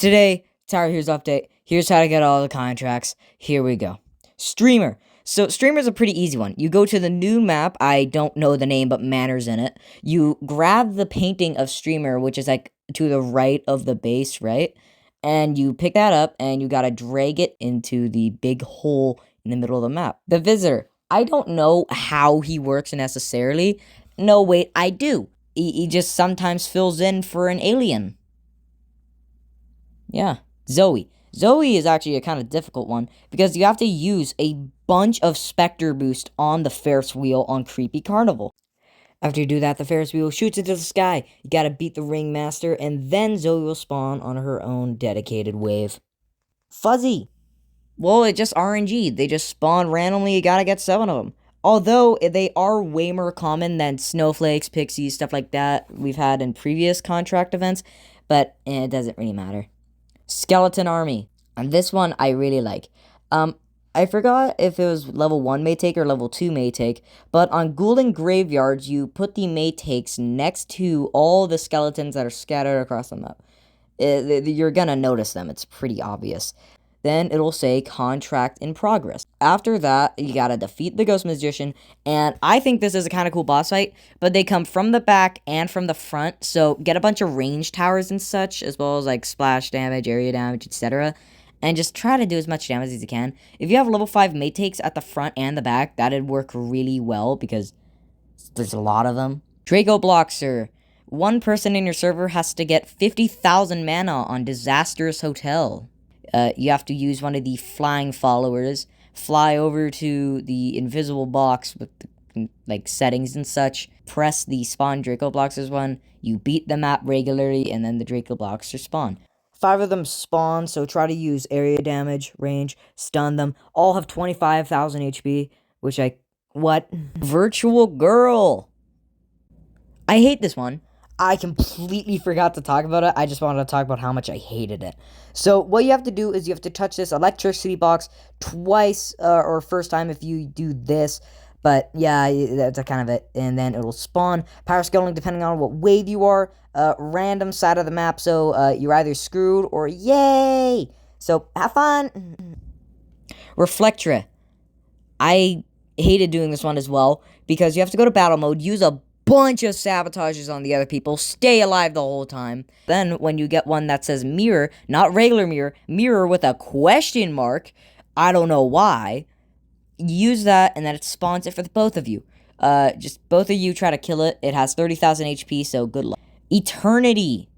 Today, Tower Heroes update. Here's how to get all the contracts. Here we go. Streamer. So, Streamer is a pretty easy one. You go to the new map. I don't know the name, but Manor's in it. You grab the painting of Streamer, which is like to the right of the base, right? And you pick that up, and you gotta drag it into the big hole in the middle of the map. The Visitor. I don't know how he works necessarily. No, wait, I do. He just sometimes fills in for an alien. Yeah. Zoe. Zoe is actually a kind of difficult one because you have to use a bunch of Spectre boost on the Ferris wheel on Creepy Carnival. After you do that, the Ferris wheel shoots into the sky. You gotta beat the Ringmaster, and then Zoe will spawn on her own dedicated wave. Fuzzy. Well, it's just RNG. They just spawn randomly. You gotta get 7 of them. Although, they are way more common than snowflakes, pixies, stuff like that we've had in previous contract events. But it doesn't really matter. Skeleton Army. And this one I really like. I forgot if it was level 1 may take or level 2 may take, but on Ghoulin Graveyards, you put the may takes next to all the skeletons that are scattered across the map. You're gonna notice them, it's pretty obvious. Then it'll say contract in progress. After that, you gotta defeat the Ghost Magician, and I think this is a kind of cool boss fight, but they come from the back and from the front, so get a bunch of range towers and such, as well as like splash damage, area damage, etc., and just try to do as much damage as you can. If you have level 5 mate takes at the front and the back, that'd work really well, because there's a lot of them. Draco Bloxer. One person in your server has to get 50,000 mana on Disastrous Hotel. You have to use one of the flying followers, fly over to the invisible box with the, like, settings and such, press the spawn Draco Bloxers one, you beat the map regularly, and then the Draco Bloxers spawn. 5 of them spawn, so try to use area damage, range, stun them. All have 25,000 HP, which what? Virtual Girl! I hate this one. I completely forgot to talk about it. I just wanted to talk about how much I hated it. So what you have to do is you have to touch this electricity box twice, or first time if you do this. But yeah, that's kind of it. And then it'll spawn. Power scaling depending on what wave you are. Random side of the map, so you're either screwed or yay! So have fun! Reflecta. I hated doing this one as well, because you have to go to battle mode, use a bunch of sabotages on the other people, stay alive the whole time. Then when you get one that says mirror, not regular mirror, mirror with a question mark, I don't know why, use that and then it spawns it for the both of you. Just both of you try to kill it. It has 30,000 HP, so good luck. Eternity.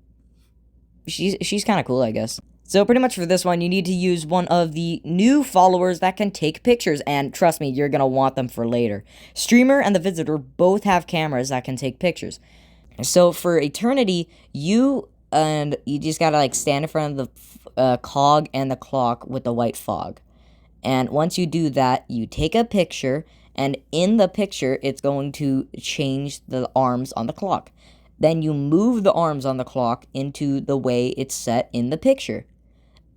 She's kind of cool, I guess. So pretty much for this one, you need to use one of the new followers that can take pictures, and trust me, you're gonna want them for later. Streamer and the Visitor both have cameras that can take pictures. So for Eternity, you just gotta like stand in front of the cog and the clock with the white fog. And once you do that, you take a picture, and in the picture, it's going to change the arms on the clock. Then you move the arms on the clock into the way it's set in the picture.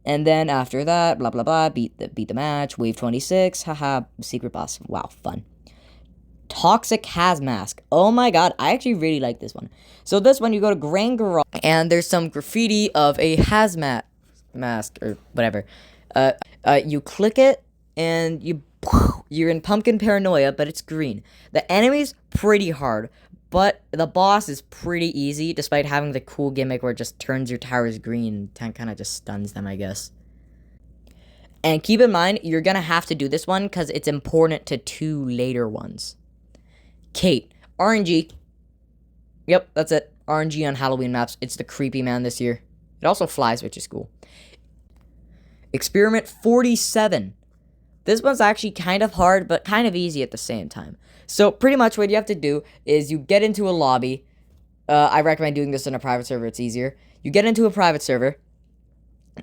And then after that, blah, blah, blah, beat the match, wave 26, haha, secret boss, wow, fun. Toxic Hazmask. Oh my god, I actually really like this one. So this one, you go to Grand Garage, and there's some graffiti of a hazmat mask, or whatever. You click it, and you're in Pumpkin Paranoia, but it's green. The enemy's pretty hard, but the boss is pretty easy, despite having the cool gimmick where it just turns your towers green and kind of just stuns them, I guess. And keep in mind, you're going to have to do this one because it's important to 2 later ones. Kate. RNG. Yep, that's it. RNG on Halloween maps. It's the creepy man this year. It also flies, which is cool. Experiment 47. This one's actually kind of hard, but kind of easy at the same time. So pretty much what you have to do is you get into a lobby. I recommend doing this in a private server. It's easier. You get into a private server,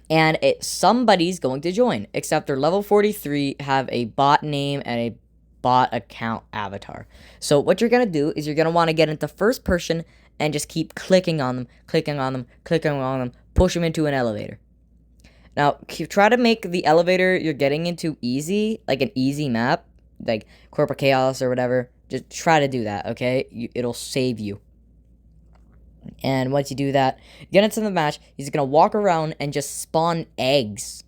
and somebody's going to join, except they're level 43, have a bot name, and a bot account avatar. So what you're going to do is you're going to want to get into first person and just keep clicking on them, clicking on them, clicking on them, push them into an elevator. Now, try to make the elevator you're getting into easy, like an easy map, like Corporate Chaos or whatever. Just try to do that, okay? It'll save you. And once you do that, get into the match, he's gonna walk around and just spawn eggs.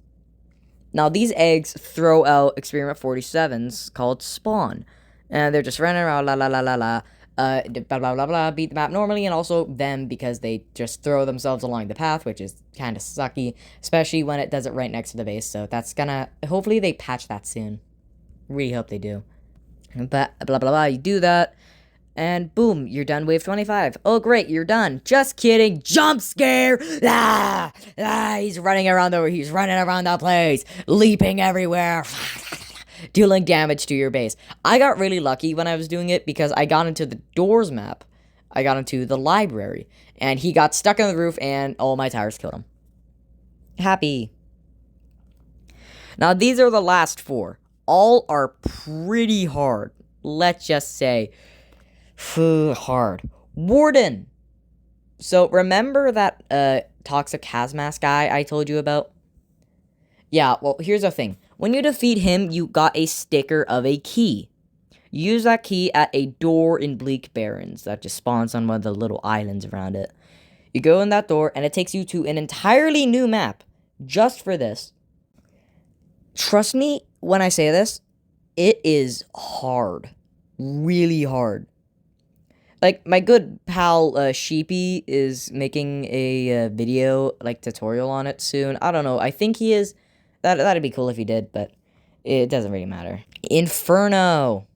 Now, these eggs throw out Experiment 47s called Spawn. And they're just running around, la la la la la, blah blah blah blah, beat the map normally, and also them because they just throw themselves along the path, which is kind of sucky, especially when it does it right next to the base. So that's gonna, hopefully they patch that soon. Really hope they do. But blah blah blah, you do that. And boom, you're done wave 25. Oh, great, you're done. Just kidding. Jump scare. He's running around the place, leaping everywhere, dealing damage to your base. I got really lucky when I was doing it because I got into the doors map. I got into the library, and he got stuck on the roof, and all my towers killed him. Happy. Now, these are the last 4. All are pretty hard. Let's just say hard. Warden. So remember that toxic hazmat guy I told you about? Yeah, well, here's the thing. When you defeat him, you got a sticker of a key. Use that key at a door in Bleak Barrens that just spawns on one of the little islands around it. You go in that door, and it takes you to an entirely new map just for this. Trust me when I say this, it is hard. Really hard. Like, my good pal, Sheepy, is making a video, like, tutorial on it soon. I don't know. I think he is. That'd be cool if he did, but it doesn't really matter. Inferno.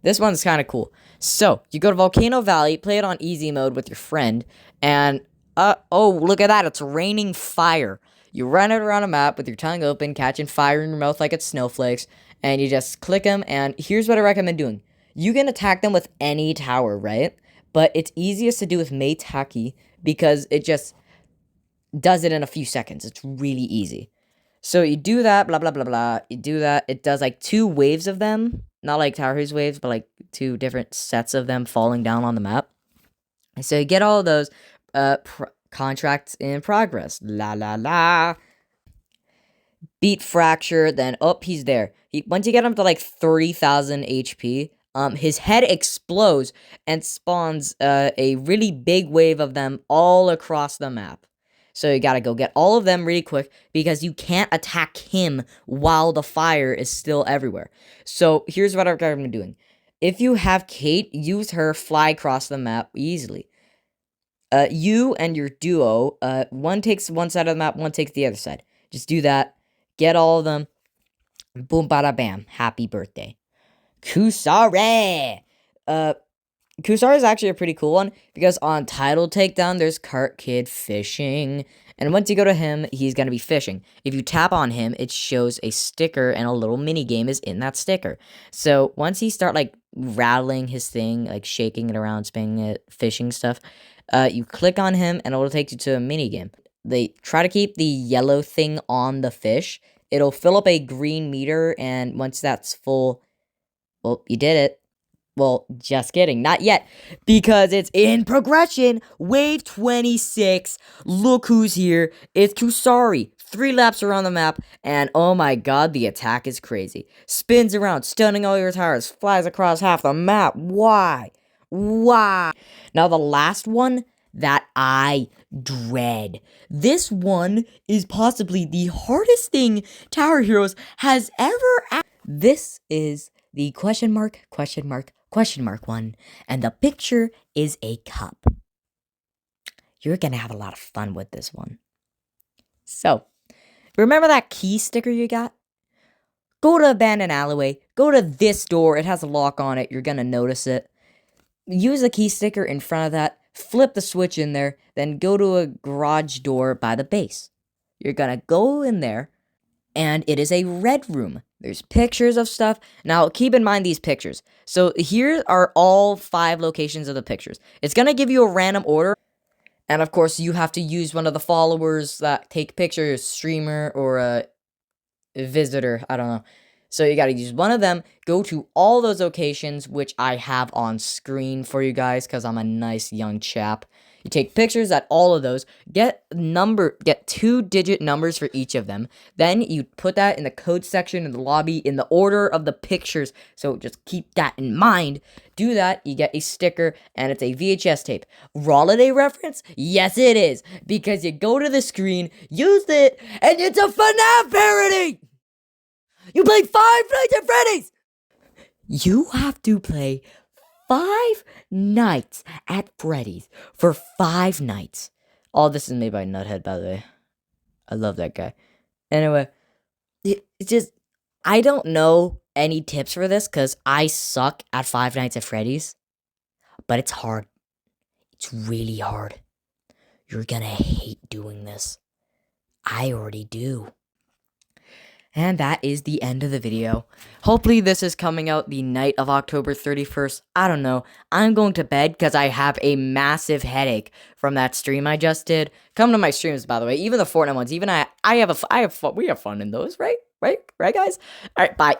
This one's kind of cool. So, you go to Volcano Valley, play it on easy mode with your friend, and, oh, look at that. It's raining fire. You run it around a map with your tongue open, catching fire in your mouth like it's snowflakes, and you just click them, and here's what I recommend doing. You can attack them with any tower, right? But it's easiest to do with Mate's Haki because it just does it in a few seconds. It's really easy. So you do that, blah, blah, blah, blah. You do that. It does like 2 waves of them. Not like Tower Hose waves, but like 2 different sets of them falling down on the map. So you get all of those contracts in progress. La, la, la. Beat Fracture, then, he's there. Once you get him to like 30,000 HP, his head explodes and spawns a really big wave of them all across the map. So you gotta go get all of them really quick because you can't attack him while the fire is still everywhere. So here's what I've been doing. If you have Kate, use her, fly across the map easily. You and your duo, one takes one side of the map, one takes the other side. Just do that. Get all of them. Boom, bada, bam. Happy birthday. Kusari! Kusari is actually a pretty cool one, because on Title Takedown, there's Cart Kid fishing, and once you go to him, he's gonna be fishing. If you tap on him, it shows a sticker, and a little mini game is in that sticker. So, once he start, like, rattling his thing, like, shaking it around, spinning it, fishing stuff, you click on him, and it'll take you to a mini game. They try to keep the yellow thing on the fish. It'll fill up a green meter, and once that's full, well, you did it. Well, just kidding. Not yet. Because it's in progression. Wave 26. Look who's here. It's Kusari. 3 laps around the map. And oh my god, the attack is crazy. Spins around, stunning all your towers. Flies across half the map. Why? Why? Now the last one that I dread. This one is possibly the hardest thing Tower Heroes has ever. This is the question mark one, and the picture is a cup. You're gonna have a lot of fun with this one. So, remember that key sticker you got? Go to Abandoned Alleyway, go to this door, it has a lock on it, you're gonna notice it. Use the key sticker in front of that, flip the switch in there, then go to a garage door by the base. You're gonna go in there, and it is a red room. There's pictures of stuff. Now, keep in mind these pictures. So here are all 5 locations of the pictures. It's going to give you a random order. And of course, you have to use one of the followers that take pictures, streamer or a visitor. I don't know. So you got to use one of them. Go to all those locations, which I have on screen for you guys because I'm a nice young chap. You take pictures at all of those, get 2-digit numbers for each of them. Then you put that in the code section in the lobby in the order of the pictures. So just keep that in mind. Do that, you get a sticker, and it's a VHS tape. Holiday reference? Yes, it is. Because you go to the screen, use it, and it's a FNAF parody! You played 5 Nights at Freddy's! You have to play 5 Nights at Freddy's for 5 nights. All this is made by Nuthead, by the way. I love that guy. Anyway, it's just, I don't know any tips for this because I suck at 5 Nights at Freddy's. But it's hard. It's really hard. You're gonna hate doing this. I already do. And that is the end of the video. Hopefully this is coming out the night of October 31st. I don't know. I'm going to bed because I have a massive headache from that stream I just did. Come to my streams, by the way. Even the Fortnite ones. Even we have fun in those, right? Right, guys? All right, bye.